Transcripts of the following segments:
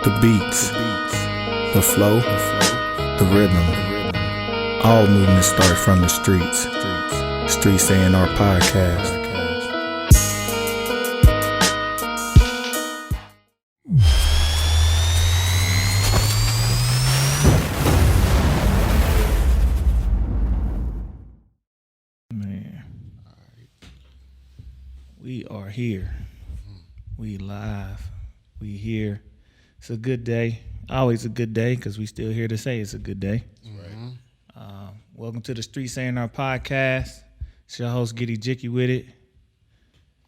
The beats, the flow, the rhythm. All movement starts from the streets. Streets A&R Podcast. Man, we are here. We live. We here. It's a good day. Always a good day because we still here to say it's a good day. Right. Welcome to the Streets A&R Podcast. It's your host, Giddy Jicky with it.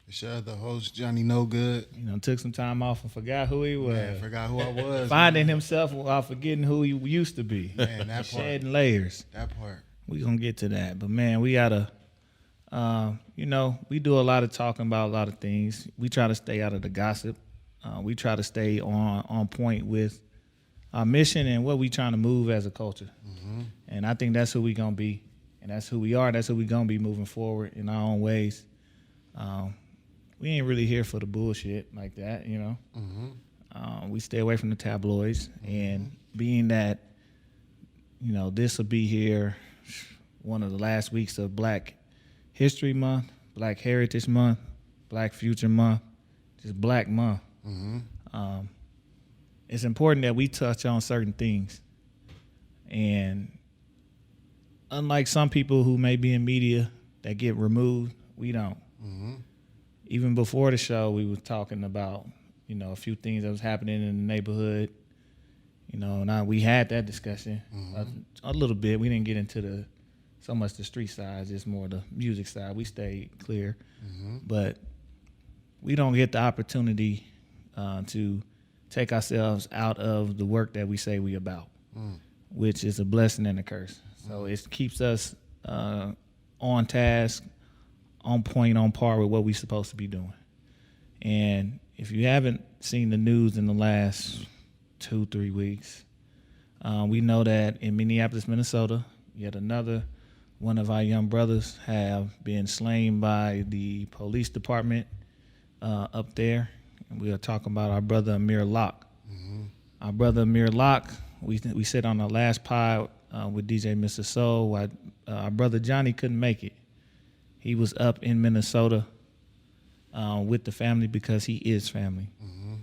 It's your other host, Jonny Knogood. Took some time off and forgot who he was. Man, forgot who I was. Finding himself while forgetting who he used to be. Man, that part. Shedding layers. That part. We're going to get to that. But, man, we got to, we do a lot of talking about a lot of things. We try to stay out of the gossip. We try to stay on point with our mission and what we trying to move as a culture. Mm-hmm. And I think that's who we going to be. And that's who we are. That's who we going to be moving forward in our own ways. We ain't really here for the bullshit like that, you know. Mm-hmm. We stay away from the tabloids. Mm-hmm. And being that, this will be here one of the last weeks of Black History Month, Black Heritage Month, Black Future Month, just Black Month. Mm-hmm. It's important that we touch on certain things. And unlike some people who may be in media that get removed, we don't. Mm-hmm. Even before the show, we were talking about, a few things that was happening in the neighborhood. And we had that discussion a little bit. We didn't get into so much the street side, just more the music side. We stayed clear. Mm-hmm. But we don't get the opportunity to take ourselves out of the work that we say we about, which is a blessing and a curse. So it keeps us on task, on point, on par with what we're supposed to be doing. And if you haven't seen the news in the last 2-3 weeks, we know that in Minneapolis, Minnesota, yet another one of our young brothers have been slain by the police department up there. And we are talking about our brother Amir Locke. Mm-hmm. Our brother Amir Locke, we said on the last pod with DJ Mr. Soul, our brother Jonny couldn't make it. He was up in Minnesota with the family because he is family. Mm-hmm.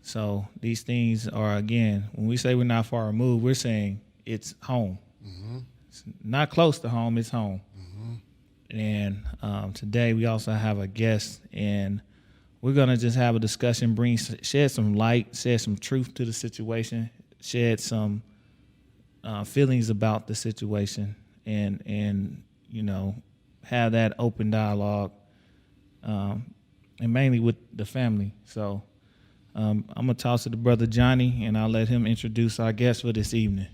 So these things are, again, when we say we're not far removed, we're saying it's home. Mm-hmm. It's not close to home, it's home. Mm-hmm. And today we also have a guest, and we're going to just have a discussion, shed some light, shed some truth to the situation, shed some feelings about the situation, and have that open dialogue, and mainly with the family. So I'm going to toss it to Brother Jonny, and I'll let him introduce our guest for this evening.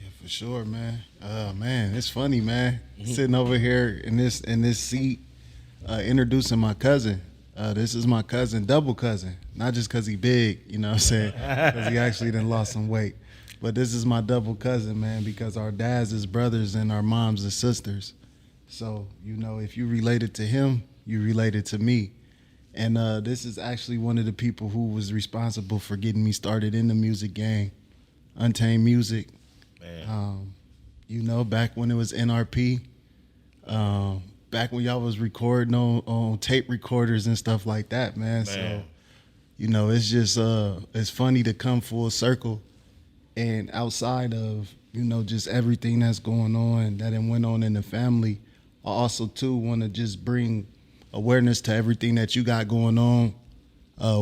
Yeah, for sure, man. Man, it's funny, man. Mm-hmm. Sitting over here in this seat, introducing my cousin. This is my cousin, double cousin, not just because he big, you know what I'm saying, because he actually done lost some weight. But this is my double cousin, man, because our dads is brothers and our moms is sisters. So, if you related to him, you related to me. And this is actually one of the people who was responsible for getting me started in the music game, UNTAMED Music. Man. Back when it was NRP. Back when y'all was recording on tape recorders and stuff like that, man. So, it's just, it's funny to come full circle. And outside of, just everything that's going on, that went on in the family, I also, too, want to just bring awareness to everything that you got going on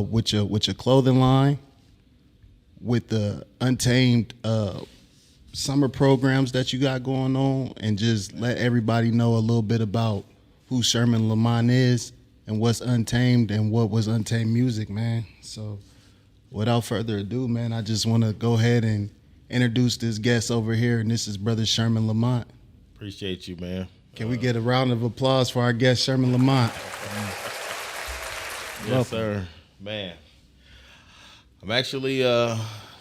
with your clothing line, with the UNTAMED summer programs that you got going on, and just let everybody know a little bit about who Sherman Lamont is and what's UNTAMED and what was UNTAMED Music, man. So without further ado, man, I just want to go ahead and introduce this guest over here, and this is Brother Sherman Lamont. Appreciate you, man. Can we get a round of applause for our guest, Sherman Lamont? Yes, sir. Man, I'm actually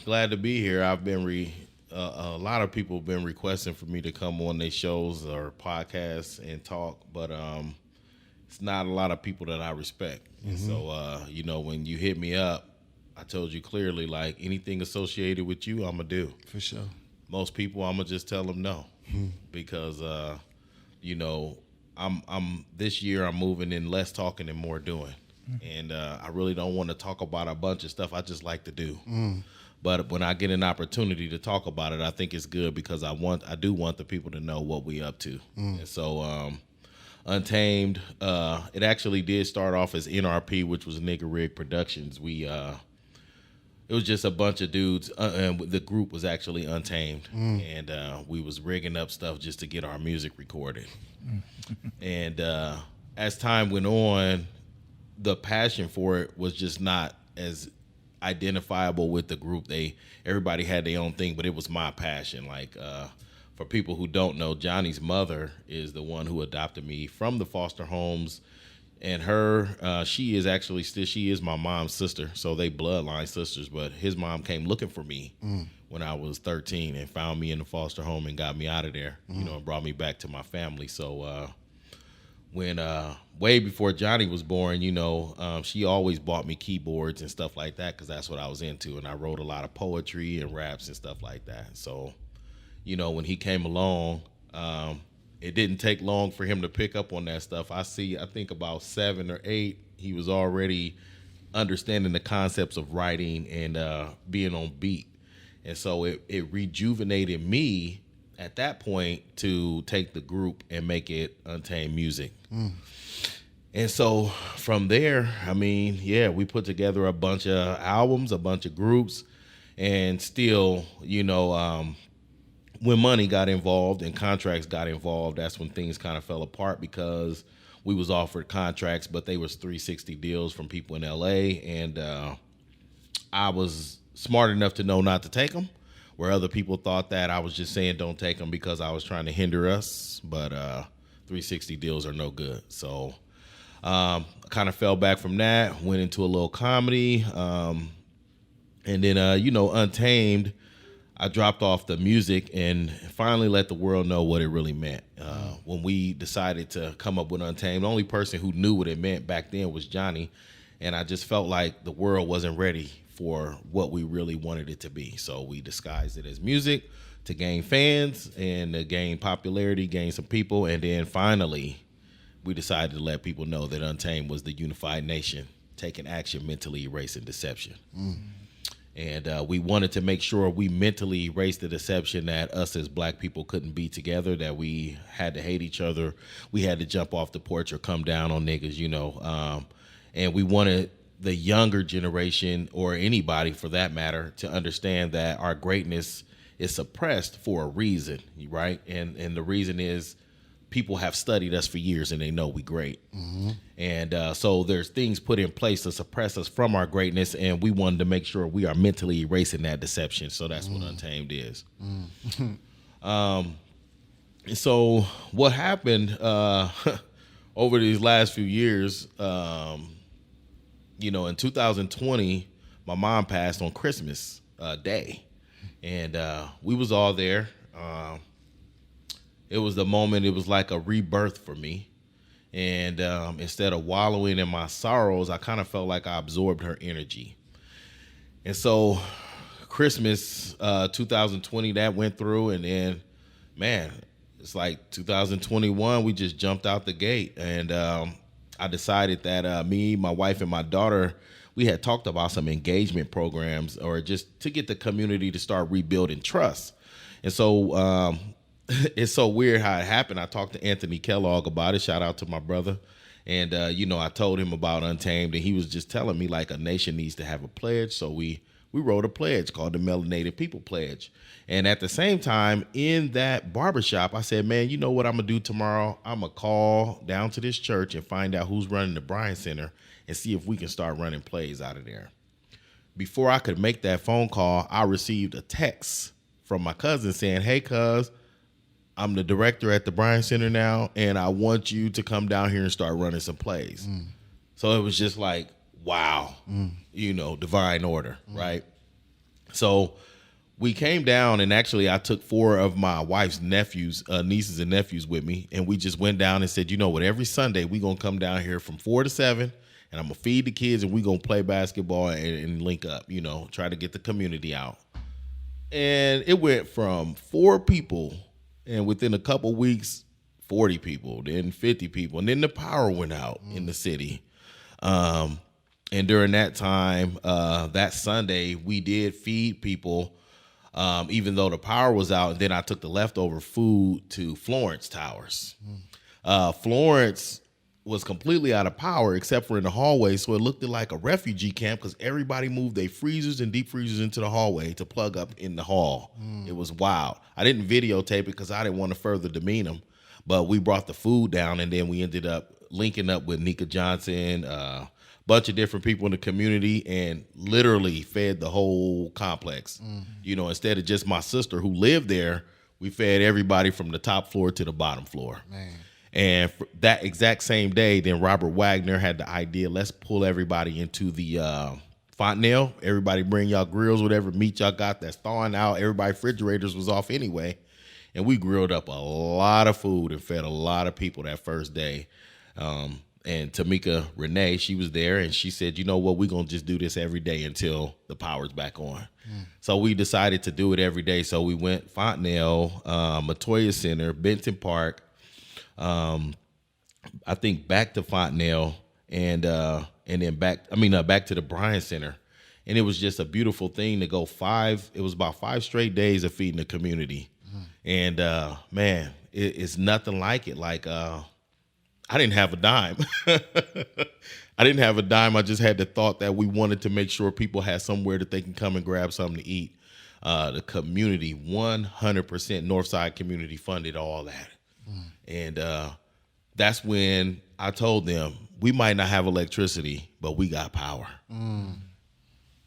glad to be here. I've been a lot of people have been requesting for me to come on their shows or podcasts and talk, but it's not a lot of people that I respect. Mm-hmm. And so, when you hit me up, I told you clearly, like anything associated with you, I'm gonna do. For sure. Most people, I'm gonna just tell them no, because you know, I'm this year I'm moving in less talking and more doing, and I really don't want to talk about a bunch of stuff I just like to do. But when I get an opportunity to talk about it, I think it's good because I do want the people to know what we up to. And so Untamed, it actually did start off as NRP, which was Nigga Rig Productions. It was just a bunch of dudes, and the group was actually Untamed, and we was rigging up stuff just to get our music recorded. And as time went on, the passion for it was just not as identifiable with the group. Everybody had their own thing, but it was my passion. Like for people who don't know, Johnny's mother is the one who adopted me from the foster homes, and she is my mom's sister, so they bloodline sisters. But his mom came looking for me when I was 13 and found me in the foster home and got me out of there, and brought me back to my family. So when way before Johnny was born, she always bought me keyboards and stuff like that because that's what I was into, and I wrote a lot of poetry and raps and stuff like that. So, when he came along, it didn't take long for him to pick up on that stuff. I think about 7 or 8, he was already understanding the concepts of writing and being on beat, and so it rejuvenated me at that point to take the group and make it Untamed Music. And so from there, we put together a bunch of albums, a bunch of groups, and still, when money got involved and contracts got involved, that's when things kind of fell apart because we was offered contracts, but they was 360 deals from people in LA, and I was smart enough to know not to take them, where other people thought that I was just saying don't take them because I was trying to hinder us, but 360 deals are no good. So I kind of fell back from that, went into a little comedy, and then, Untamed, I dropped off the music and finally let the world know what it really meant. When we decided to come up with Untamed, the only person who knew what it meant back then was Johnny, and I just felt like the world wasn't ready for what we really wanted it to be. So we disguised it as music to gain fans and to gain popularity, gain some people, and then finally we decided to let people know that Untamed was the unified nation, taking action, mentally erasing deception. And we wanted to make sure we mentally erased the deception that us as black people couldn't be together, that we had to hate each other, we had to jump off the porch or come down on niggas, and we wanted the younger generation, or anybody for that matter, to understand that our greatness is suppressed for a reason, right? And the reason is people have studied us for years and they know we great. And so there's things put in place to suppress us from our greatness, and we wanted to make sure we are mentally erasing that deception. So that's what Untamed is. And so what happened over these last few years, in 2020, my mom passed on Christmas Day, and we was all there. It was the moment, it was like a rebirth for me. And instead of wallowing in my sorrows, I kind of felt like I absorbed her energy. And so Christmas 2020, that went through, and then, man, it's like 2021, we just jumped out the gate. And I decided that me, my wife, and my daughter, we had talked about some engagement programs, or just to get the community to start rebuilding trust. And so it's so weird how it happened. I talked to Anthony Kellogg about it. Shout out to my brother. And, I told him about Untamed, and he was just telling me, like, a nation needs to have a pledge. So we wrote a pledge called the Melanated People Pledge. And at the same time, in that barbershop, I said, man, you know what I'm going to do tomorrow? I'm going to call down to this church and find out who's running the Bryan Center and see if we can start running plays out of there. Before I could make that phone call, I received a text from my cousin saying, hey, cuz, I'm the director at the Bryan Center now, and I want you to come down here and start running some plays. So it was just like, wow, divine order, right? So we came down, and actually I took 4 of my wife's nephews, nieces and nephews with me, and we just went down and said, you know what, every Sunday we going to come down here from 4 to 7, and I'm gonna feed the kids, and we gonna play basketball and link up. Try to get the community out. And it went from 4 people, and within a couple weeks, 40 people, then 50 people, and then the power went out in the city. And during that time, that Sunday, we did feed people, even though the power was out. And then I took the leftover food to Florence Towers. Florence was completely out of power except for in the hallway, so it looked like a refugee camp because everybody moved their freezers and deep freezers into the hallway to plug up in the hall. It was wild. I didn't videotape it because I didn't want to further demean them, but we brought the food down, and then we ended up linking up with Nika Johnson, bunch of different people in the community, and literally fed the whole complex. Instead of just my sister who lived there, we fed everybody from the top floor to the bottom floor. Man. And for that exact same day, then Robert Wagner had the idea, let's pull everybody into the Fontenelle. Everybody bring y'all grills, whatever meat y'all got that's thawing out. Everybody refrigerators was off anyway. And we grilled up a lot of food and fed a lot of people that first day. And Tamika Renee, she was there, and she said, you know what, we're going to just do this every day until the power's back on. So we decided to do it every day. So we went Fontenelle, Matoya Center, Benton Park, I think back to Fontenelle, and then back to the Bryant Center. And it was just a beautiful thing to go it was about 5 straight days of feeding the community. And man, it's nothing like it. Like, I didn't have a dime. I just had the thought that we wanted to make sure people had somewhere that they can come and grab something to eat. The community, 100% Northside community funded all that. And that's when I told them, we might not have electricity, but we got power.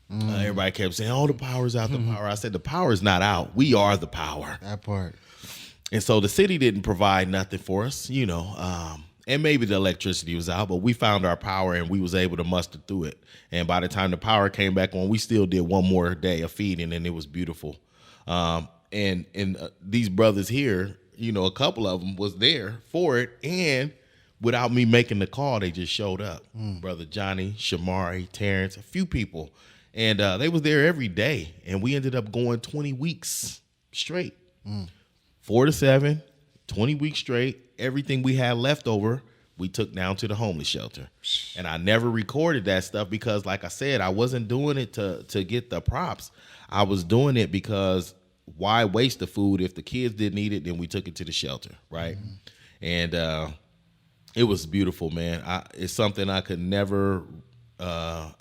Everybody kept saying, oh, the power's out, the power. I said, the power is not out. We are the power. That part. And so the city didn't provide nothing for us, and maybe the electricity was out, but we found our power and we was able to muster through it. And by the time the power came back on, we still did one more day of feeding, and it was beautiful. And these brothers here, a couple of them was there for it, and without me making the call, they just showed up. Brother Johnny, Shamari, Terrence, a few people, and they was there every day, and we ended up going 20 weeks straight, 4 to 7, 20 weeks straight. Everything we had left over, we took down to the homeless shelter. And I never recorded that stuff because, like I said, I wasn't doing it to get the props. I was doing it because why waste the food? If the kids didn't eat it, then we took it to the shelter, right? And it was beautiful, man. It's something I could never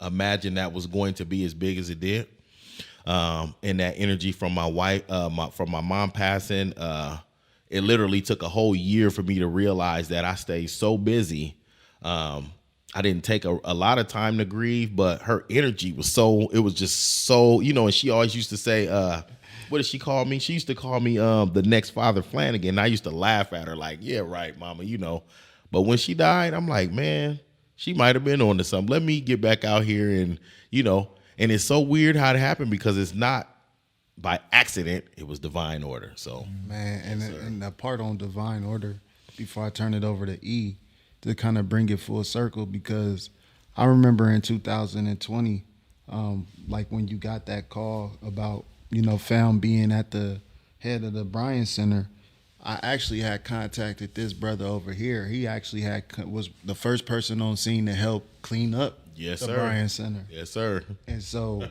imagine that was going to be as big as it did. And that energy from my wife, from my mom passing, it literally took a whole year for me to realize that I stayed so busy. I didn't take a lot of time to grieve, but her energy was it was just so, and she always used to say, what did she call me? She used to call me the next Father Flanagan. I used to laugh at her like, yeah, right, mama, But when she died, I'm like, man, she might have been on to something. Let me get back out here and, and it's so weird how it happened because it's not by accident, it was divine order. So, man, and that part on divine order, before I turn it over to E, to kind of bring it full circle, because I remember in 2020, like when you got that call about, Fam being at the head of the Bryant Center, I actually had contacted this brother over here. He actually was the first person on scene to help clean up the Bryant Center. Yes, sir. And so,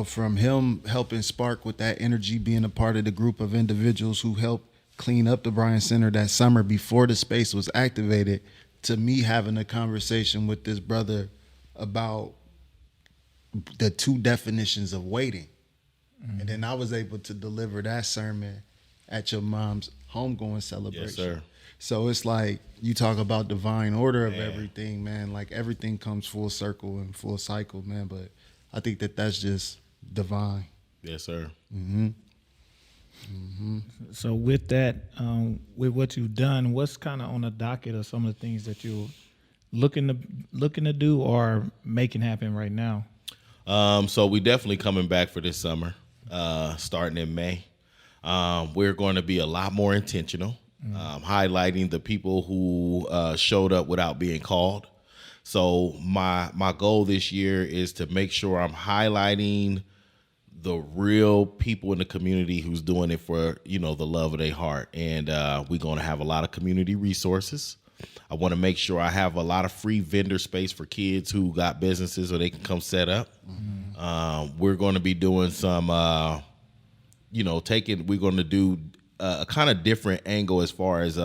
from him helping spark with that energy, being a part of the group of individuals who helped clean up the Bryant Center that summer before the space was activated, to me having a conversation with this brother about the 2 definitions of waiting. And then I was able to deliver that sermon at your mom's homegoing celebration. Yes, sir. So it's like you talk about divine order of everything, man. Like everything comes full circle and full cycle, man. But I think that's just divine. Yes, sir. So with that, with what you've done, what's kind of on the docket of some of the things that you're looking to do or making happen right now? So we definitely coming back for this summer, starting in May. We're going to be a lot more intentional, highlighting the people who showed up without being called. So my goal this year is to make sure I'm highlighting the real people in the community who's doing it for, the love of their heart. And we're going to have a lot of community resources. I want to make sure I have a lot of free vendor space for kids who got businesses so they can come set up. We're going to be doing some, we're going to do a kind of different angle as far as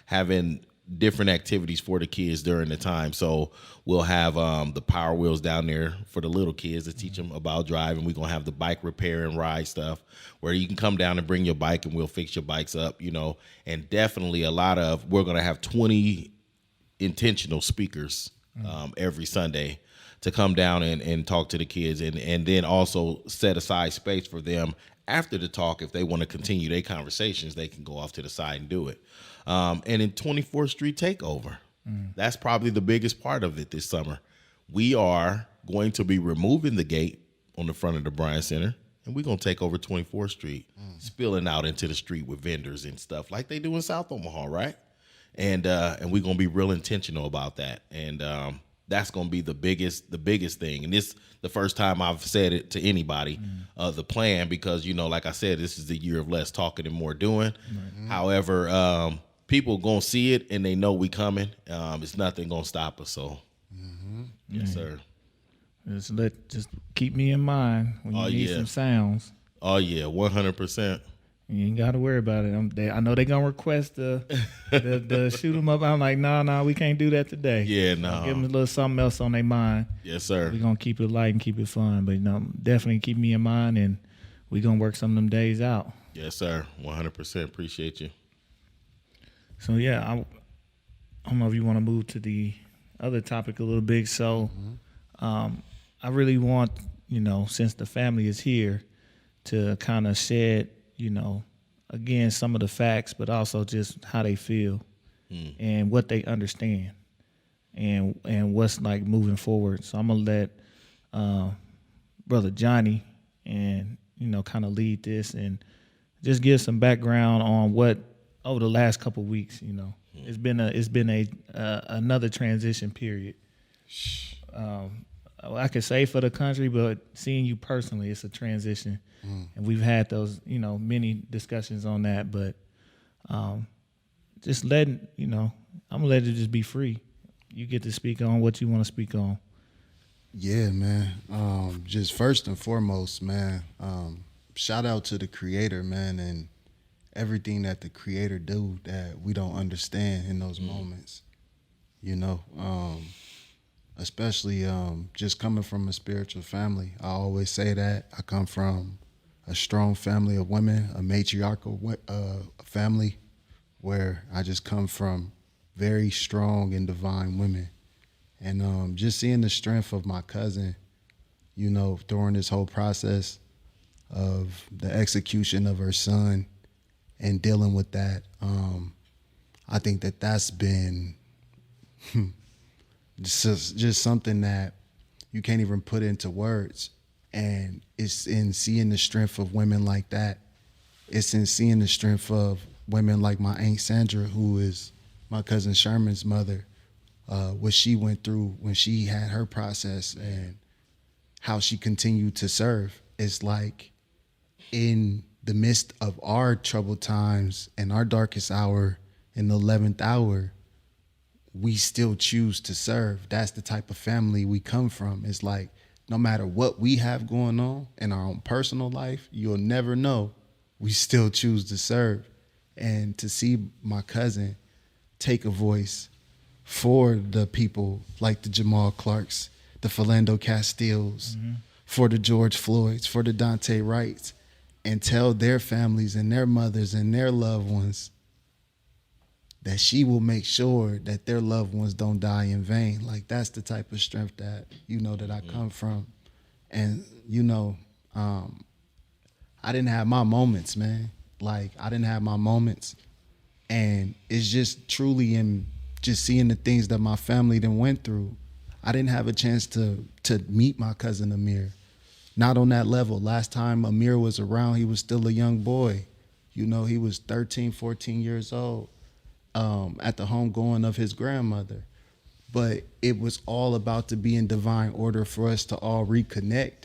having different activities for the kids during the time. So we'll have the Power Wheels down there for the little kids to teach them about driving. We're going to have the bike repair and ride stuff where you can come down and bring your bike and we'll fix your bikes up, and definitely we're going to have 20 intentional speakers every Sunday to come down and talk to the kids and then also set aside space for them after the talk. If they want to continue their conversations, they can go off to the side and do it. And in 24th Street Takeover, that's probably the biggest part of it this summer. We are going to be removing the gate on the front of the Bryant Center, and we're going to take over 24th Street, spilling out into the street with vendors and stuff like they do in South Omaha, right? And we're going to be real intentional about that. And that's going to be the biggest thing. And this the first time I've said it to anybody, the plan, because, like I said, this is the year of less talking and more doing. However, people going to see it and they know we coming. It's nothing going to stop us. So, yes, sir. Just keep me in mind when you need some sounds. Oh, yeah, 100%. You ain't got to worry about it. I know they're going to request the shoot them up. I'm like, no, we can't do that today. Yeah, no. Give them a little something else on their mind. Yes, sir. We're going to keep it light and keep it fun. But, definitely keep me in mind, and we're going to work some of them days out. Yes, sir. 100%. Appreciate you. So, yeah, I don't know if you want to move to the other topic a little bit. So, I really want, since the family is here, to kind of shed, again, some of the facts, but also just how they feel and what they understand and what's like moving forward. So I'm going to let Brother Jonny and, kind of lead this and just give some background on what over the last couple of weeks, it's been another transition period. I could say for the country, but seeing you personally, it's a transition. And we've had those, many discussions on that, but just letting, I'm gonna let it just be free. You get to speak on what you want to speak on. Yeah, man. Just first and foremost, man, shout out to the Creator, man, and everything that the Creator do that we don't understand in those moments, especially just coming from a spiritual family. I always say that. I come from a strong family of women, a matriarchal family where I just come from very strong and divine women. And just seeing the strength of my cousin, during this whole process of the execution of her son and dealing with that, I think that that's been just something that you can't even put into words. And it's in seeing the strength of women like that. It's in seeing the strength of women like my Aunt Sandra, who is my cousin Sherman's mother, what she went through when she had her process and how she continued to serve. It's like in the midst of our troubled times and our darkest hour, in the 11th hour, we still choose to serve. That's the type of family we come from. It's like, no matter what we have going on in our own personal life, you'll never know. We still choose to serve. And to see my cousin take a voice for the people like the Jamal Clarks, the Philando Castiles, for the George Floyds, for the Dante Wrights, and tell their families and their mothers and their loved ones that she will make sure that their loved ones don't die in vain. Like, that's the type of strength that, that I come from. And, I didn't have my moments, man. Like, I didn't have my moments. And it's just truly in just seeing the things that my family then went through. I didn't have a chance to meet my cousin Amir. Not on that level. Last time Amir was around, he was still a young boy. He was 13, 14 years old. At the homegoing of his grandmother. but it was all about to be in divine order for us to all reconnect.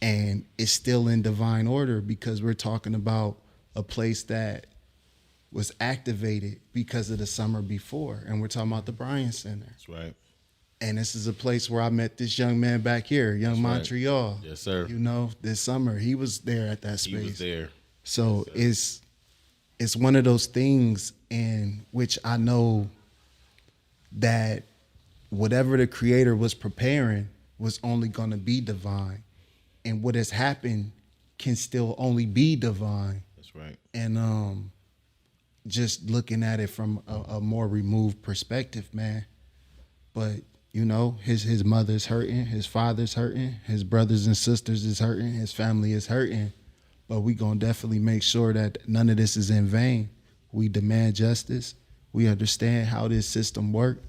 And it's still in divine order because we're talking about a place that was activated because of the summer before. And we're talking about the Bryant Center. That's right. And this is a place where I met this young man back here, Young Montreal. Yes, sir. You know, this summer he was there at that space. He was there. So it's one of those things in which I know that whatever the creator was preparing was only going to be divine. And what has happened can still only be divine. That's right. And just looking at it from a more removed perspective, man. But, you know, his mother's hurting, his father's hurting, his brothers and sisters is hurting, his family is hurting. But we gonna definitely make sure that none of this is in vain. We demand justice. We understand how this system works.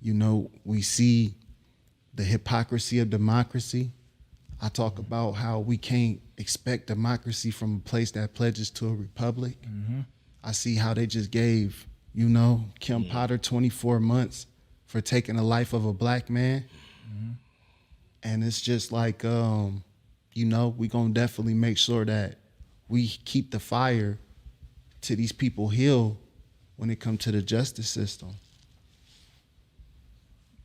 You know, we see the hypocrisy of democracy. I talk about how we can't expect democracy from a place that pledges to a republic. Mm-hmm. I see how they just gave, you know, Kim Potter 24 months for taking the life of a black man. Mm-hmm. And it's just like, you know, we gonna definitely make sure that we keep the fire to these people heal when it comes to the justice system.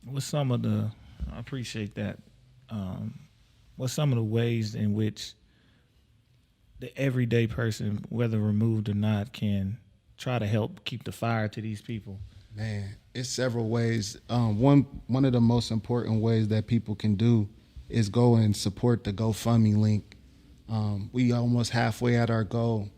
What's some of the, I appreciate that. What's some of the ways in which the everyday person, whether removed or not, can try to help keep the fire to these people? Man, it's several ways. One of the most important ways that people can do is go and support the GoFundMe link. We almost halfway at our goal.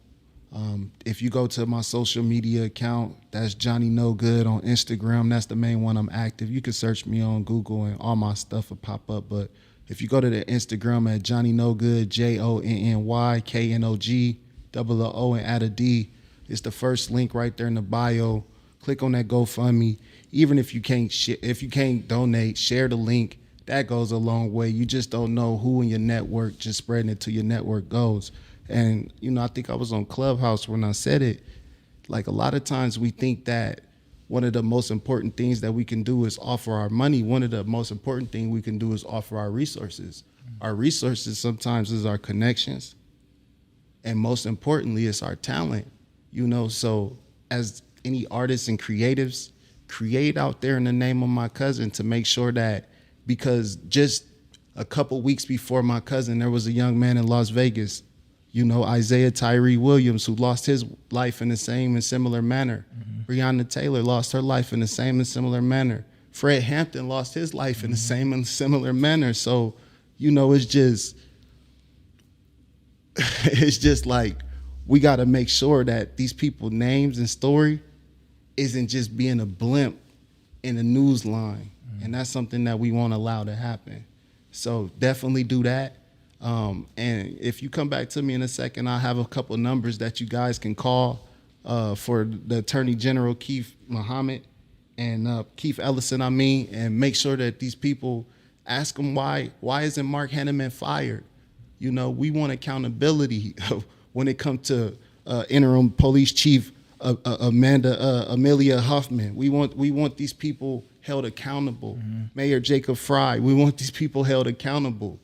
If you go to my social media account, that's Jonny Knogood on Instagram. That's the main one I'm active. You can search me on Google and all my stuff will pop up. But if you go to the Instagram at Jonny Knogood, JonnyKnogood, and add a D, it's the first link right there in the bio. Click on that GoFundMe. Even if you can't donate, share the link. That goes a long way. You just don't know who in your network, just spreading it to your network goes. And, you know, I think I was on Clubhouse when I said it. Like, a lot of times we think that one of the most important things that we can do is offer our money. One of the most important things we can do is offer our resources. Our resources sometimes is our connections. And most importantly, it's our talent. You know, so as any artists and creatives, create out there in the name of my cousin to make sure that, because just a couple weeks before my cousin, there was a young man in Las Vegas, you know, Isaiah Tyree Williams, who lost his life in the same and similar manner. Mm-hmm. Breonna Taylor lost her life in the same and similar manner. Fred Hampton lost his life in the same and similar manner. So, you know, it's just like, we got to make sure that these people's names and story isn't just being a blimp in the news line. Mm-hmm. And that's something that we won't allow to happen. So definitely do that. And if you come back to me in a second, I'll have a couple numbers that you guys can call for the Attorney General Keith Muhammad and Keith Ellison, and make sure that these people, ask them why isn't Mark Henneman fired? You know, we want accountability when it comes to interim police chief Amelia Huffman. We want these people held accountable. Mm-hmm. Mayor Jacob Fry, we want these people held accountable.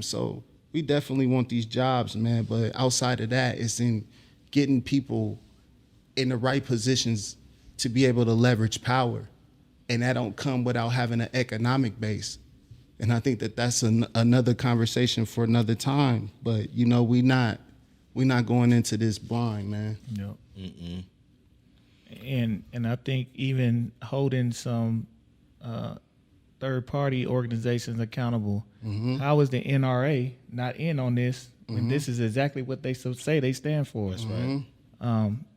So we definitely want these jobs, man. But outside of that, it's in getting people in the right positions to be able to leverage power. And that don't come without having an economic base. And I think that that's another conversation for another time. But, you know, we're not going into this blind, man. Yep. And I think even holding some third-party organizations accountable. Mm-hmm. How is the NRA not in on this when mm-hmm. this is exactly what they say they stand for? That's right.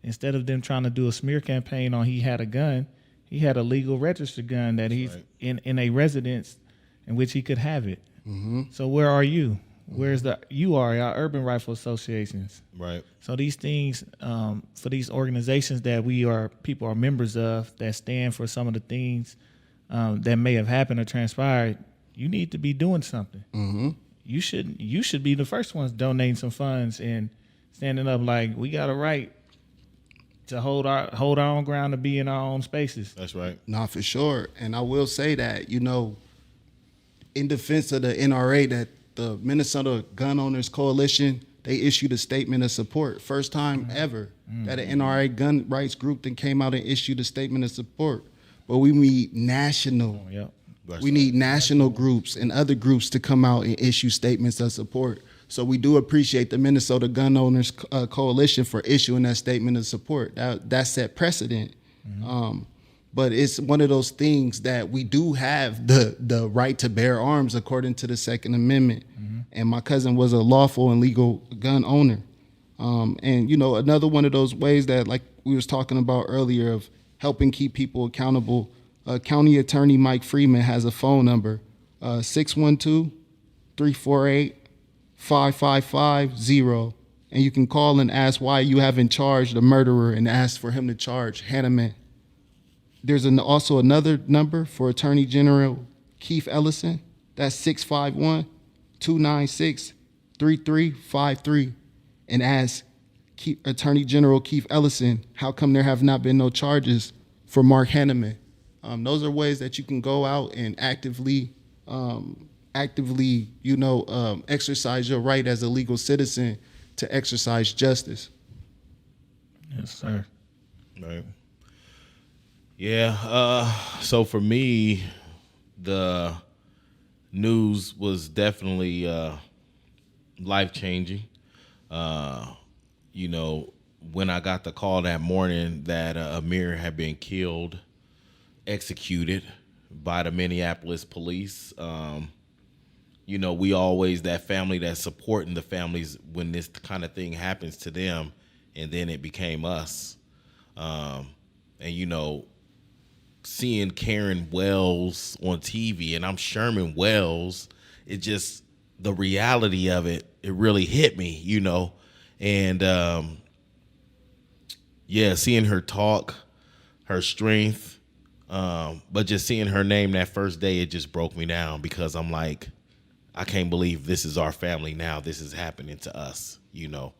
Instead of them trying to do a smear campaign on he had a gun, he had a legal registered gun that he's right. in a residence in which he could have it. Mm-hmm. So where are you? Where's our urban rifle associations? Right. So these things, for these organizations that people are members of, that stand for some of the things that may have happened or transpired, you need to be doing something. Mm-hmm. You should be the first ones donating some funds and standing up like, we got a right to hold our own ground, to be in our own spaces. That's right. Nah, for sure. And I will say that, you know, in defense of the NRA, that the Minnesota Gun Owners Coalition, they issued a statement of support. First time ever that an NRA gun rights group then came out and issued a statement of support. But we need national. Yep. We need national groups and other groups to come out and issue statements of support. So we do appreciate the Minnesota Gun Owners Coalition for issuing that statement of support. That set precedent. But it's one of those things that we do have the right to bear arms according to the Second Amendment. And my cousin was a lawful and legal gun owner. And, you know, another one of those ways that, like we was talking about earlier, of helping keep people accountable, County Attorney Mike Freeman has a phone number, 612-348-5550. And you can call and ask why you haven't charged the murderer and ask for him to charge Hanneman. There's also another number for Attorney General Keith Ellison. That's 651-296-3353. And ask Attorney General Keith Ellison, how come there have not been no charges for Mark Hanneman? Those are ways that you can go out and actively, exercise your right as a legal citizen to exercise justice. Yes, sir. Right. Yeah. So for me, the news was definitely life-changing. You know, when I got the call that morning that Amir had been killed, executed by the Minneapolis police, you know, we always that family that's supporting the families when this kind of thing happens to them, and then it became us. And, you know, seeing Karen Wells on TV, and I'm Sherman Wells, it just, the reality of it, it really hit me, you know. And, yeah, seeing her talk, her strength, but just seeing her name that first day, it just broke me down, because I'm like, I can't believe this is our family now. This is happening to us, you know.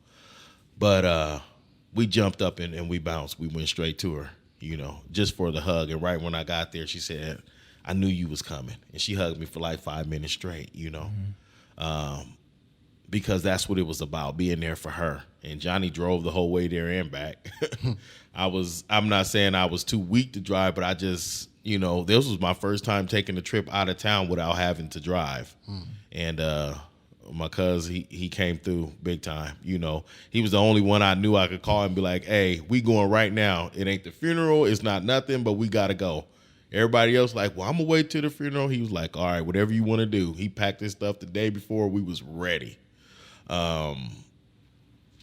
But we jumped up and we bounced. We went straight to her, you know, just for the hug. And right when I got there, she said, I knew you was coming. And she hugged me for like 5 minutes straight, you know. Because that's what it was about, being there for her. And Jonny drove the whole way there and back. I'm not saying I was too weak to drive, but I just, you know, this was my first time taking a trip out of town without having to drive. And my cousin, he came through big time, you know. He was the only one I knew I could call and be like, hey, we going right now. It ain't the funeral, it's not nothing, but we got to go. Everybody else like, well, I'm going to wait till the funeral. He was like, all right, whatever you want to do. He packed his stuff the day before. We was ready. And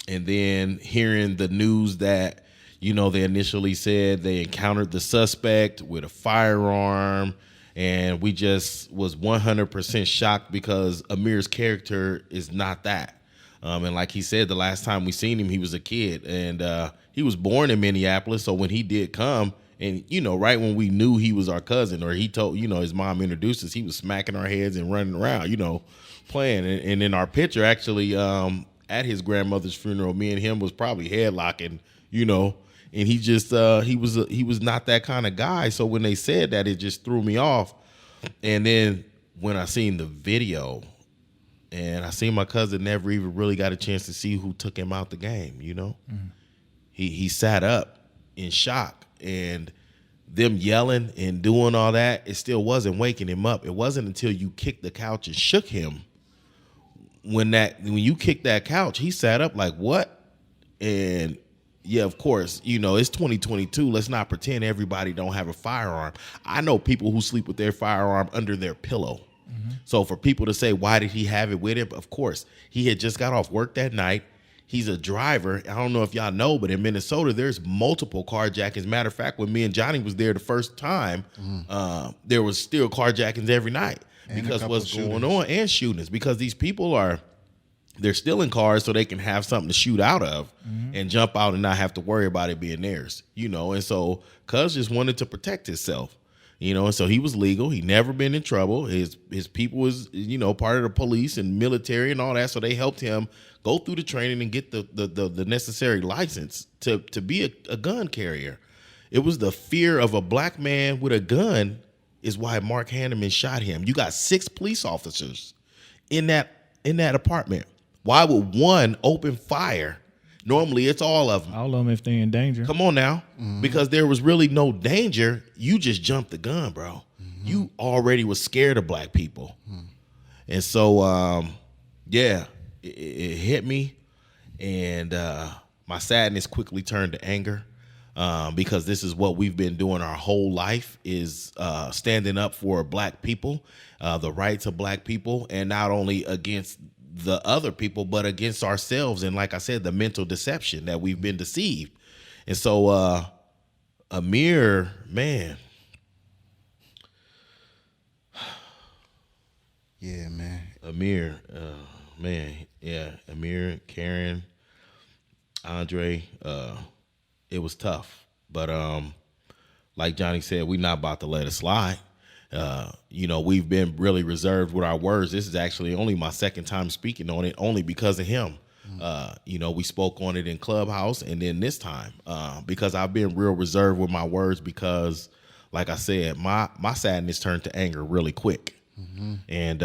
then hearing the news that, you know, they initially said they encountered the suspect with a firearm, and we just was 100% shocked, because Amir's character is not that. And like he said, the last time we seen him, he was a kid, and he was born in Minneapolis. So when he did come, and, you know, right when we knew he was our cousin, or he told, you know, his mom introduced us, he was smacking our heads and running around, you know, playing. And in our picture, actually, at his grandmother's funeral, me and him was probably headlocking, you know, and he just, he was not that kind of guy. So when they said that, it just threw me off. And then when I seen the video, and I seen my cousin never even really got a chance to see who took him out the game, you know. He sat up in shock, and them yelling and doing all that, it still wasn't waking him up. It wasn't until you kicked the couch and shook him. When you kicked that couch, he sat up like, what? And yeah, of course, you know, it's 2022. Let's not pretend everybody don't have a firearm. I know people who sleep with their firearm under their pillow. So for people to say, why did he have it with him? Of course, he had just got off work that night. He's a driver. I don't know if y'all know, but in Minnesota, there's multiple carjackings. Matter of fact, when me and Jonny was there the first time, there was still carjackings every night, and because what's going on, and shootings, because these people they're still in cars so they can have something to shoot out of and jump out and not have to worry about it being theirs, you know. And so cuz just wanted to protect himself. And so he was legal. He never been in trouble. His people was, part of the police and military and all that. So they helped him go through the training and get the necessary license to be a gun carrier. It was the fear of a black man with a gun is why Mark Hanneman shot him. You got 6 police officers in that apartment. Why would one open fire? Normally, it's all of them. All of them if they're in danger. Come on now. Because there was really no danger. You just jumped the gun, bro. You already was scared of black people. And so, it hit me. And my sadness quickly turned to anger because this is what we've been doing our whole life is standing up for black people, the rights of black people, and not only against the other people, but against ourselves. And like I said, the mental deception that we've been deceived. And so, Amir, man. Yeah, man. Amir, man. Yeah. Amir, Karen, Andre, it was tough. But, like Johnny said, we're not about to let it slide. We've been really reserved with our words. This is actually only my second time speaking on it, only because of him. We spoke on it in Clubhouse and then this time because I've been real reserved with my words because, like I said, my sadness turned to anger really quick. And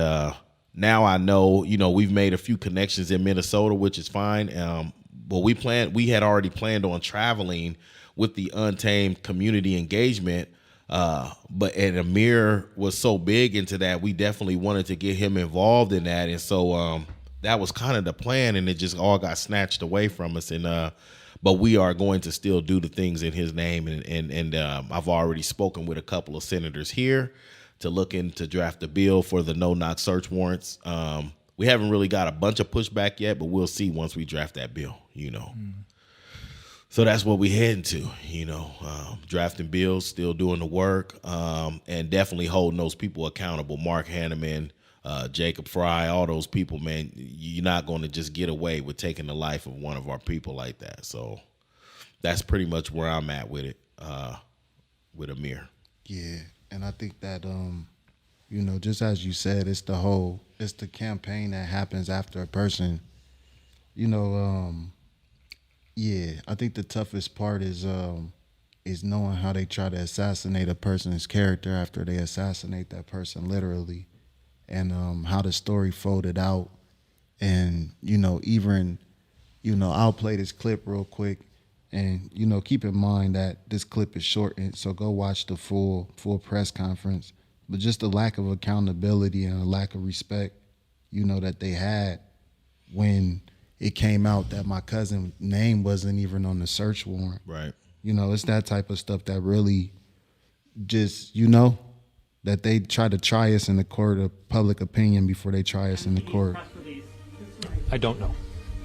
now I know, we've made a few connections in Minnesota, which is fine. But we had already planned on traveling with the UNTAMED community engagement. But Amir was so big into that, we definitely wanted to get him involved in that. And so that was kind of the plan, and it just all got snatched away from us. And but we are going to still do the things in his name. And I've already spoken with a couple of senators here to look into draft a bill for the no-knock search warrants. We haven't really got a bunch of pushback yet, but we'll see once we draft that bill, So that's what we heading to, drafting bills, still doing the work, and definitely holding those people accountable. Mark Hanneman, Jacob Fry, all those people, man, you're not going to just get away with taking the life of one of our people like that. So that's pretty much where I'm at with it, with Amir. Yeah, and I think that, just as you said, it's the campaign that happens after a person, yeah, I think the toughest part is knowing how they try to assassinate a person's character after they assassinate that person literally, and how the story folded out. And I'll play this clip real quick, and keep in mind that this clip is shortened, so go watch the full press conference. But just the lack of accountability and a lack of respect, that they had when it came out that my cousin's name wasn't even on the search warrant. Right. It's that type of stuff that really just, that they try to try us in the court of public opinion before they try us in the court. I don't know.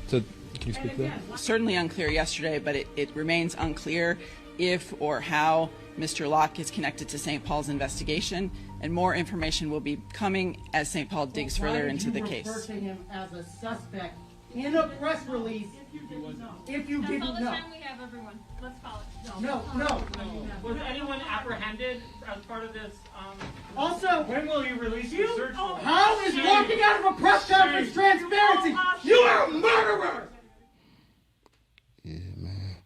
So can you speak to that? Certainly unclear yesterday, but it remains unclear if or how Mr. Locke is connected to St. Paul's investigation, and more information will be coming as St. Paul digs further into the case. Refer to him as a suspect in a press release if you didn't know. That's all the time we have, everyone. Let's call it. No. Was anyone apprehended as part of this? Also, When will you release the search warrant? how is walking out of a press conference transparency? You are a murderer! Yeah, man.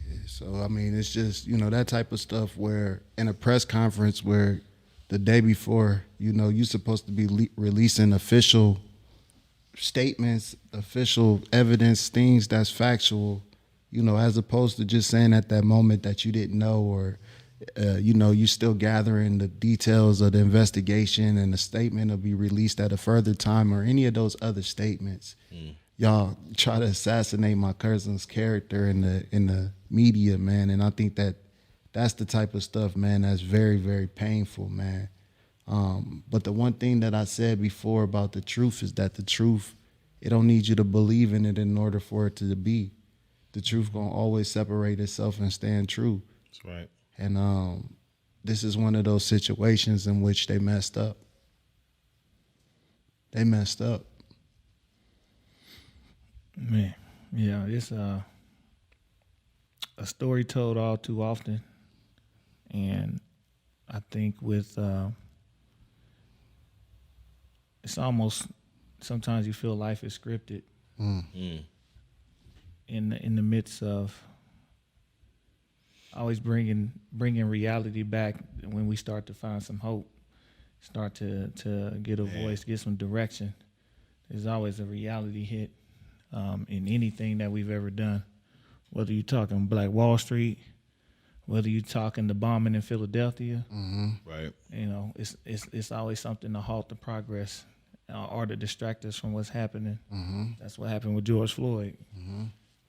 Yeah, so, I mean, it's just, that type of stuff where in a press conference where the day before, you're supposed to be releasing official statements, official evidence, things that's factual, as opposed to just saying at that moment that you didn't know, or, you still gathering the details of the investigation and the statement will be released at a further time, or any of those other statements. Y'all try to assassinate my cousin's character in the media, man. And I think that's the type of stuff, man, that's very, very painful, man. But the one thing that I said before about the truth is that the truth, it don't need you to believe in it in order for it to be. The truth gonna always separate itself and stand true. That's right. And this is one of those situations in which they messed up. They messed up. Man, yeah, it's a story told all too often. And I think with it's almost sometimes you feel life is scripted in the midst of always bringing reality back when we start to find some hope, start to get a voice, get some direction. There's always a reality hit in anything that we've ever done, whether you're talking Black Wall Street, whether you're talking the bombing in Philadelphia. Right. You know, it's always something to halt the progress or to distract us from what's happening. That's what happened with George Floyd.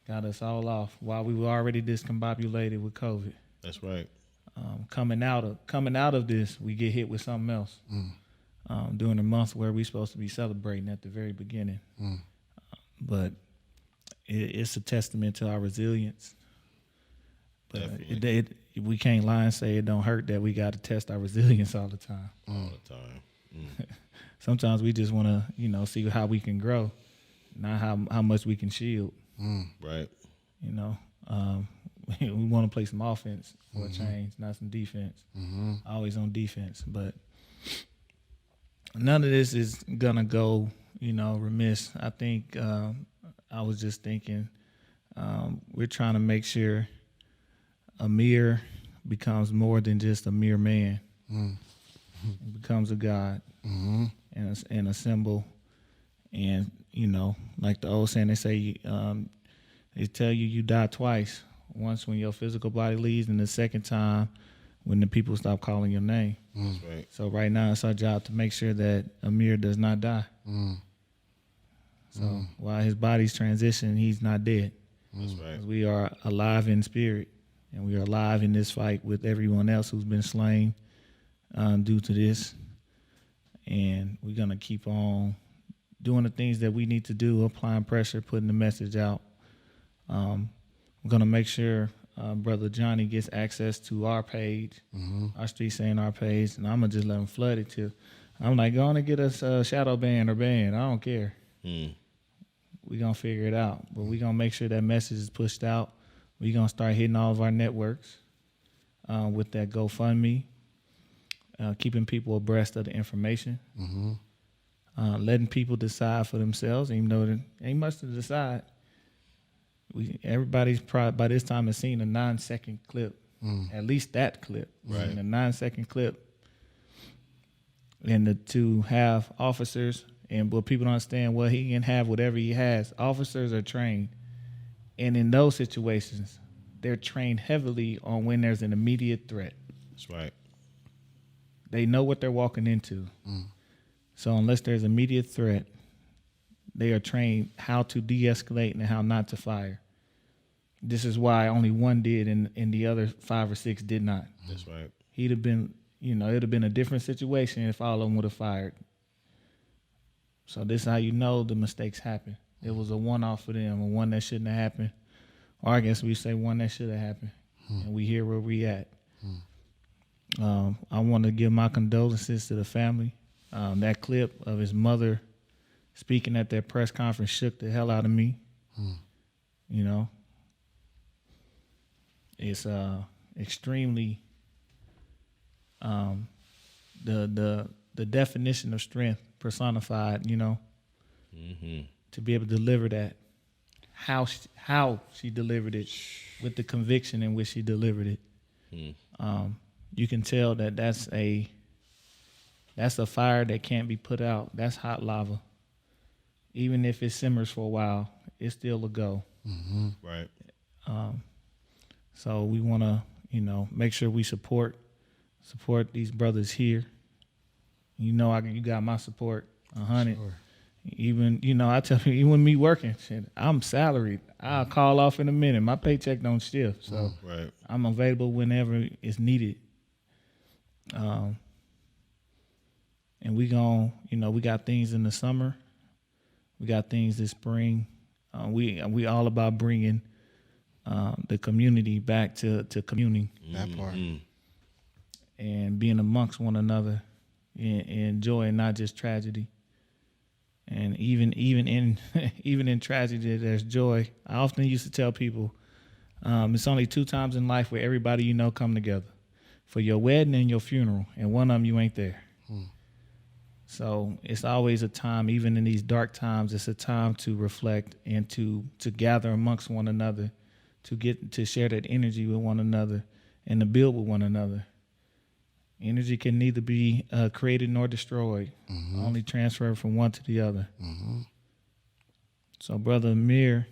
Got us all off while we were already discombobulated with COVID. That's right. Coming out of this, we get hit with something else during the month where we're supposed to be celebrating at the very beginning. But it's a testament to our resilience. But we can't lie and say it don't hurt that we got to test our resilience all the time. All the time. Sometimes we just want to, see how we can grow, not how much we can shield. Right. We want to play some offense for a change, not some defense. Always on defense. But none of this is going to go, remiss. I think I was just thinking we're trying to make sure Amir becomes more than just a mere man. He becomes a God and a symbol. And, like the old saying, they say, they tell you die twice. Once when your physical body leaves, and the second time when the people stop calling your name. That's right. So right now it's our job to make sure that Amir does not die. So while his body's transitioning, he's not dead. That's right. We are alive in spirit, and we are alive in this fight with everyone else who's been slain due to this. And we're going to keep on doing the things that we need to do, applying pressure, putting the message out. We're going to make sure Brother Jonny gets access to our page, our Streets A&R page, and I'm going to just let him flood it too. I'm like, go on and get us a shadow ban or ban. I don't care. We're going to figure it out. But we're going to make sure that message is pushed out. We're going to start hitting all of our networks with that GoFundMe, keeping people abreast of the information, letting people decide for themselves, even though there ain't much to decide. Everybody's probably by this time has seen a 9-second clip, at least that clip, right? A 9-second clip, and to have officers and what people don't understand, well, he can have whatever he has. Officers are trained, and in those situations, they're trained heavily on when there's an immediate threat. That's right. They know what they're walking into. So unless there's immediate threat, they are trained how to de-escalate and how not to fire. This is why only one did and the other 5 or 6 did not. That's right. He'd have been, it'd have been a different situation if all of them would have fired. So this is how you know the mistakes happen. It was a one-off for them, a one that shouldn't have happened. Or I guess we say one that should have happened. And we here where we at. I want to give my condolences to the family. That clip of his mother speaking at that press conference shook the hell out of me. It's extremely the definition of strength personified. To be able to deliver that, how she delivered it, with the conviction in which she delivered it. You can tell that that's a fire that can't be put out. That's hot lava. Even if it simmers for a while, it's still a go. Right. So we want to, make sure we support these brothers here. You got my support 100. Sure. Even, I tell you, even me working, shit, I'm salaried. I'll call off in a minute. My paycheck don't shift, so right. I'm available whenever it's needed. And we we got things in the summer. We got things this spring. We all about bringing the community back to communing. That part. And being amongst one another and joy and not just tragedy. And even in tragedy, there's joy. I often used to tell people, it's only 2 times in life where everybody come together. for your wedding and your funeral, and one of them you ain't there. So it's always a time, even in these dark times, it's a time to reflect and to gather amongst one another, to share that energy with one another and to build with one another. Energy can neither be created nor destroyed, only transferred from one to the other. So Brother Amir,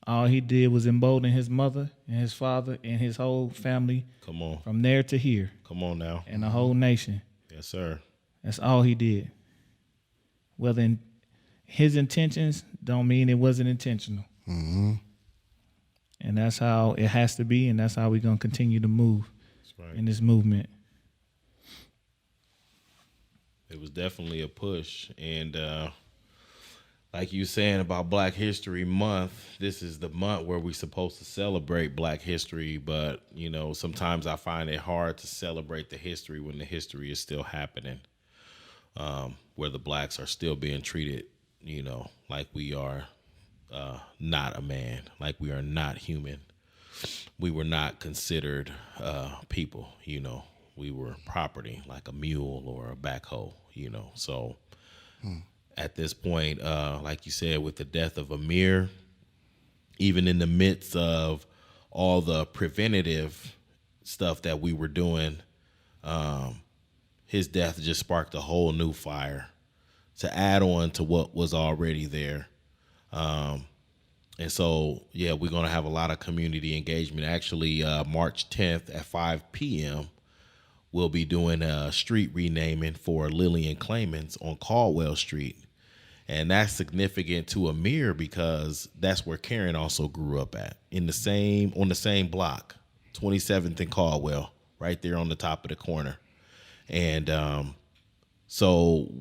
all he did was embolden his mother and his father and his whole family. Come on. From there to here. Come on now. And the whole nation. Yes, sir. That's all he did. Whether his intentions don't mean it wasn't intentional. And that's how it has to be, and that's how we're going to continue to move in this movement. It was definitely a push. And like you saying about Black History Month, this is the month where we're supposed to celebrate Black history. But, you know, sometimes I find it hard to celebrate the history when the history is still happening, where the Blacks are still being treated, you know, like we are not a man, like we are not human. We were not considered people, you know. We were property, like a mule or a backhoe, you know. So at this point, like you said, with the death of Amir, even in the midst of all the preventative stuff that we were doing, his death just sparked a whole new fire to add on to what was already there. And so, yeah, we're going to have a lot of community engagement. Actually, March 10th at 5 p.m., we'll be doing a street renaming for Lillian Clemens on Caldwell Street. And that's significant to Amir because that's where Karen also grew up at, on the same block, 27th and Caldwell, right there on the top of the corner. And so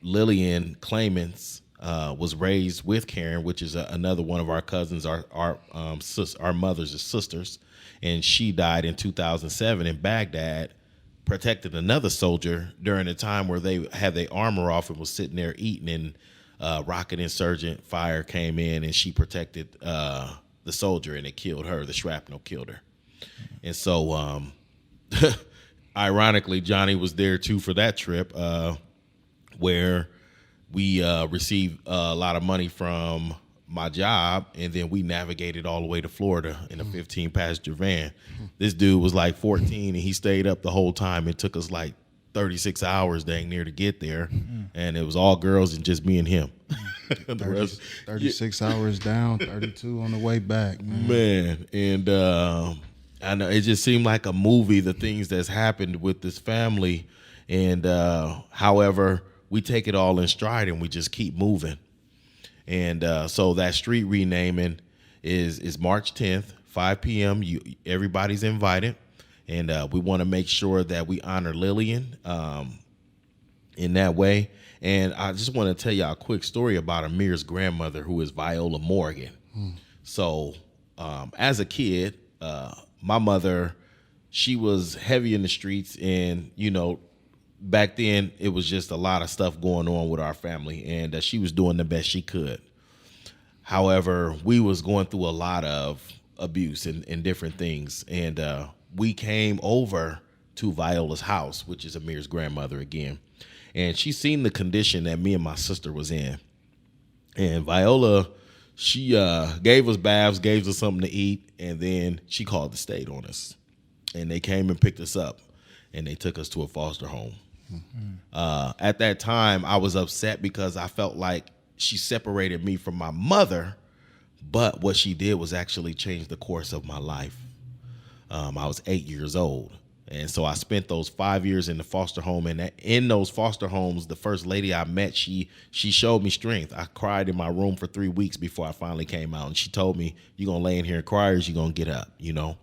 Lillian Clemens was raised with Karen, which is another one of our cousins, our mothers' sisters, and she died in 2007 in Baghdad, protected another soldier during a time where they had their armor off and was sitting there eating, and rocket insurgent fire came in, and she protected the soldier, and it killed her. The shrapnel killed her. And so, ironically, Jonny was there too for that trip, where we received a lot of money from my job, and then we navigated all the way to Florida in a 15-passenger van. This dude was like 14, and he stayed up the whole time. It took us like 36 hours dang near to get there, and it was all girls and just me and him. 36 hours down, 32 on the way back. Man, and I know it just seemed like a movie, the things that's happened with this family, and however, we take it all in stride and we just keep moving. And so that street renaming is March 10th, 5 p.m. Everybody's invited. And we want to make sure that we honor Lillian in that way. And I just want to tell y'all a quick story about Amir's grandmother, who is Viola Morgan. So as a kid, my mother, she was heavy in the streets, and, you know, back then, it was just a lot of stuff going on with our family, and she was doing the best she could. However, we was going through a lot of abuse and different things, and we came over to Viola's house, which is Amir's grandmother again, and she seen the condition that me and my sister was in. And Viola, she gave us baths, gave us something to eat, and then she called the state on us, and they came and picked us up, and they took us to a foster home. At that time, I was upset because I felt like she separated me from my mother, but what she did was actually change the course of my life. I was 8 years old, and so I spent those 5 years in the foster home, and in those foster homes, the first lady I met, she showed me strength. I cried in my room for 3 weeks before I finally came out, and she told me, "You're going to lay in here and cry, or you're going to get up," you know?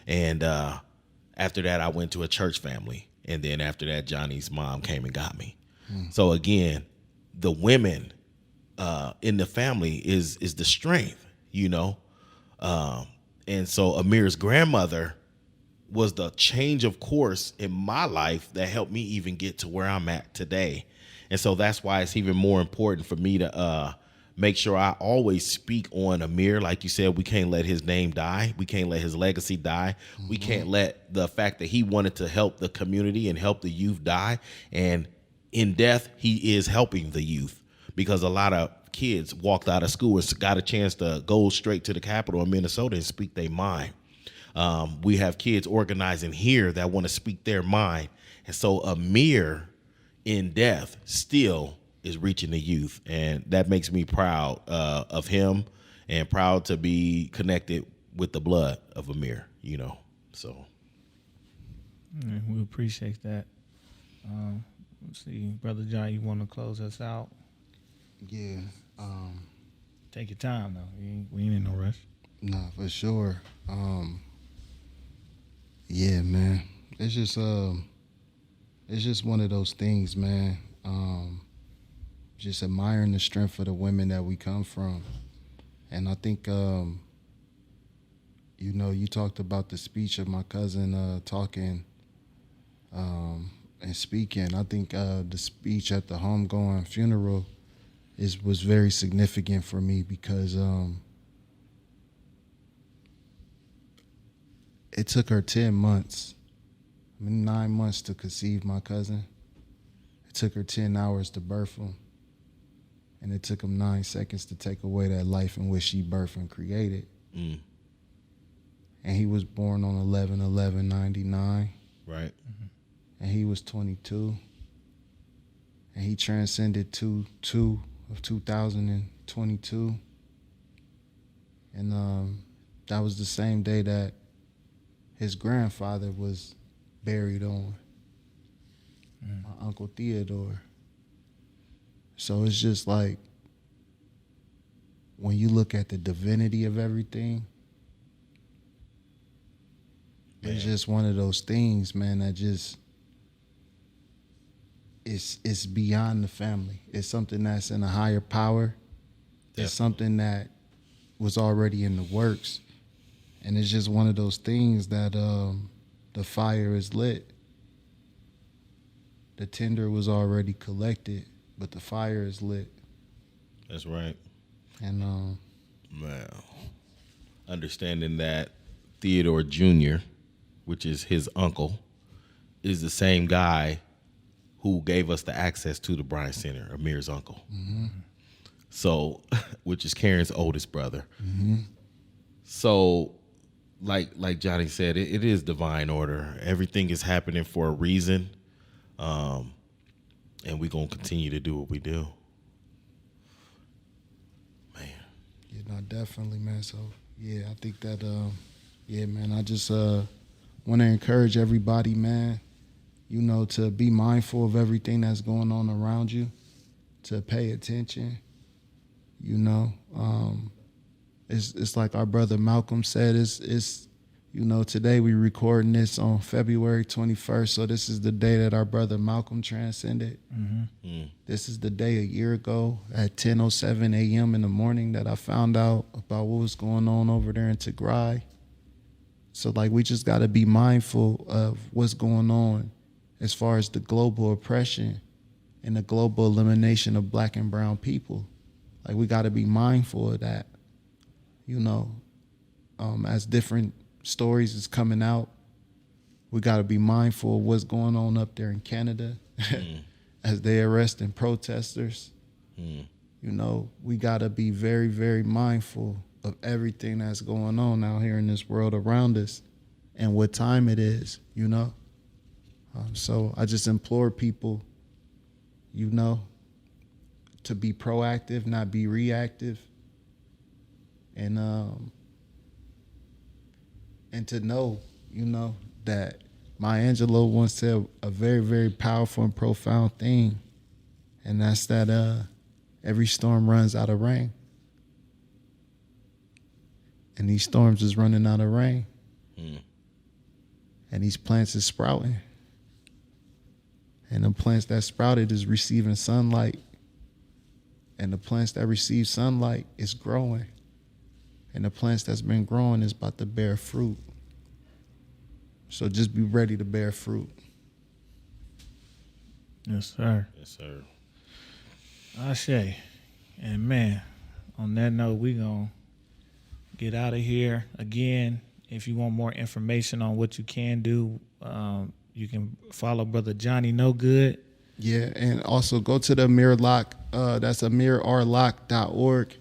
And after that, I went to a church family. And then after that, Johnny's mom came and got me. So again, the women in the family is the strength, you know. And so Amir's grandmother was the change of course in my life that helped me even get to where I'm at today. And so that's why it's even more important for me to make sure I always speak on Amir. Like you said, we can't let his name die. We can't let his legacy die. Mm-hmm. We can't let the fact that he wanted to help the community and help the youth die. And in death, he is helping the youth, because a lot of kids walked out of school and got a chance to go straight to the Capitol in Minnesota and speak their mind. We have kids organizing here that want to speak their mind. And so Amir in death still is reaching the youth. And that makes me proud of him and proud to be connected with the blood of Amir, you know, so. Yeah, we appreciate that. Let's see, Brother John, you want to close us out? Yeah. Take your time, though. We ain't in no rush. Nah, for sure. Yeah, man. It's just one of those things, man. Just admiring the strength of the women that we come from. And I think, you know, you talked about the speech of my cousin talking and speaking. I think the speech at the homegoing funeral was very significant for me, because it took her 10 months, 9 months to conceive my cousin. It took her 10 hours to birth him. And it took him 9 seconds to take away that life in which she birthed and created. Mm. And he was born on 11/11/99. Right. Mm-hmm. And he was 22. And he transcended 2/2 of 2022. And that was the same day that his grandfather was buried on, my Uncle Theodore. So it's just like, when you look at the divinity of everything, it's just one of those things, man, that just, it's beyond the family. It's something that's in a higher power. It's something that was already in the works. And it's just one of those things that the fire is lit. The tinder was already collected, but the fire is lit. That's right. And man, understanding that Theodore Jr., which is his uncle, is the same guy who gave us the access to the Bryant Center, Amir's uncle. Mm-hmm. So, which is Karen's oldest brother. Mm-hmm. So, like Johnny said, it is divine order. Everything is happening for a reason, and we're going to continue to do what we do. Man. Yeah, no, definitely, man. So, yeah, I think that, yeah, man, I just want to encourage everybody, man, you know, to be mindful of everything that's going on around you, to pay attention, you know. It's like our brother Malcolm said, it's you know, today we recording this on February 21st, so this is the day that our brother Malcolm transcended. Mm-hmm. Mm. This is the day a year ago at 10:07 a.m. in the morning that I found out about what was going on over there in Tigray. So, like, we just got to be mindful of what's going on as far as the global oppression and the global elimination of black and brown people. Like, we got to be mindful of that, you know, as different stories is coming out. We got to be mindful of what's going on up there in Canada as they arresting protesters. Mm. You know, we got to be very, very mindful of everything that's going on out here in this world around us and what time it is, you know. So I just implore people, you know, to be proactive, not be reactive, and to know, you know, that Maya Angelou once said a very, very powerful and profound thing, and that's that every storm runs out of rain. And these storms is running out of rain. Mm. And these plants is sprouting. And the plants that sprouted is receiving sunlight. And the plants that receive sunlight is growing. And the plants that's been growing is about to bear fruit. So just be ready to bear fruit. Yes, sir. Yes, sir. Ashe. And man, on that note, we gonna get out of here. Again, if you want more information on what you can do, you can follow Brother Jonny Knogood. Yeah, and also go to the Amir Locke. That's amirrlocke.org,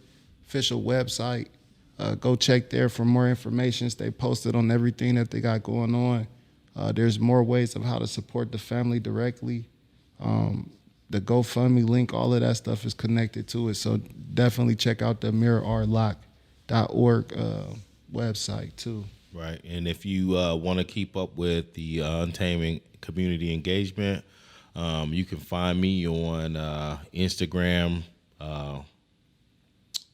official website. Go check there for more information. Stay posted on everything that they got going on. There's more ways of how to support the family directly. The GoFundMe link, all of that stuff is connected to it. So definitely check out the amirrlocke.org website too. Right. And if you want to keep up with the UNTAMED community engagement, you can find me on Instagram,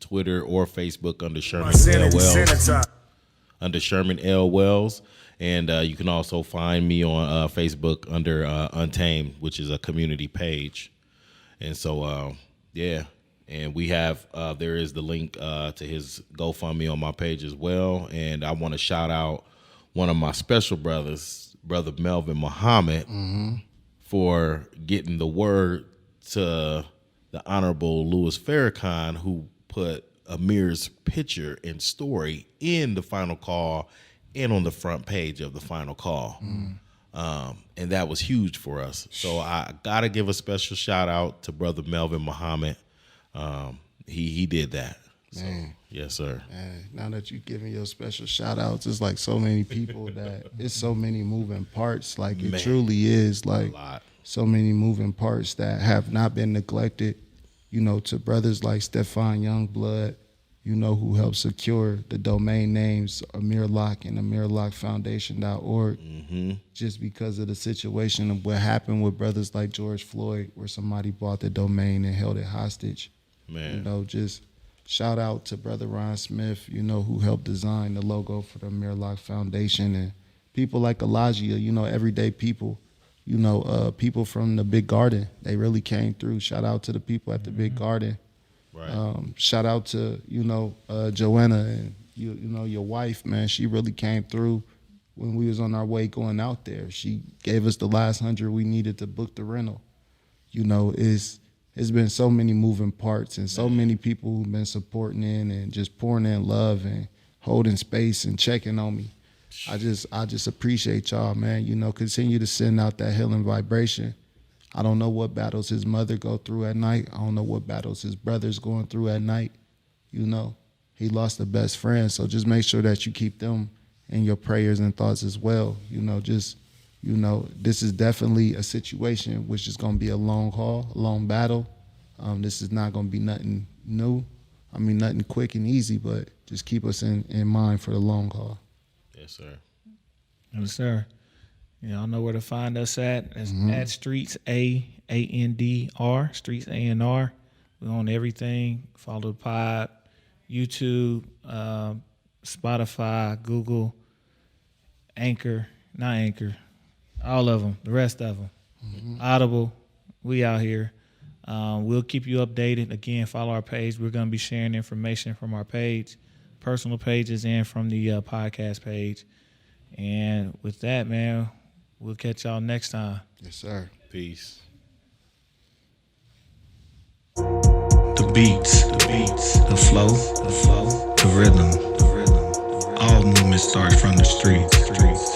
Twitter, or Facebook under Sherman L. Wells. Under Sherman L. Wells. And you can also find me on Facebook under UNTAMED, which is a community page. And so, yeah. And we have, there is the link to his GoFundMe on my page as well. And I want to shout out one of my special brothers, Brother Melvin Muhammad, for getting the word to the Honorable Louis Farrakhan, who put Amir's picture and story in the final call and on the front page of the final call. And that was huge for us. So I got to give a special shout out to Brother Melvin Muhammad. He did that. So, yes, sir. Man, now that you're giving your special shout outs, it's like so many people that it's so many moving parts. Like it truly is like so many moving parts that have not been neglected, you know, to brothers like Stefan Youngblood, you know, who helped secure the domain names Amir Locke and AmirLockeFoundation.org, just because of the situation of what happened with brothers like George Floyd, where somebody bought the domain and held it hostage. Man. You know, just shout out to Brother Ron Smith, you know, who helped design the logo for the Amir Locke Foundation, and people like Elijah, you know, everyday people, you know, people from the Big Garden. They really came through. Shout out to the people at the Big Garden. Right. Shout out to, you know, Joanna and, you know, your wife, man. She really came through when we was on our way going out there. She gave us the last 100 we needed to book the rental. You know, it's been so many moving parts and so many people who've been supporting in and just pouring in love and holding space and checking on me. I just appreciate y'all, man. You know, continue to send out that healing vibration. I don't know what battles his mother go through at night. I don't know what battles his brother's going through at night. You know, he lost a best friend, so just make sure that you keep them in your prayers and thoughts as well. You know, just, you know, this is definitely a situation which is going to be a long haul, a long battle. This is not going to be nothing new. I mean, nothing quick and easy, but just keep us in mind for the long haul. Yes, sir. Yes, sir. Y'all know where to find us at. It's at Streets A&R, Streets A&R. We're on everything. Follow the pod, YouTube, Spotify, Google, Anchor, not Anchor, all of them, the rest of them. Audible, we out here. We'll keep you updated. Again, follow our page. We're going to be sharing information from our page, personal pages, and from the podcast page. And with that, man, we'll catch y'all next time. Yes, sir. Peace. The beats, the flow, the rhythm. All movement starts from the streets.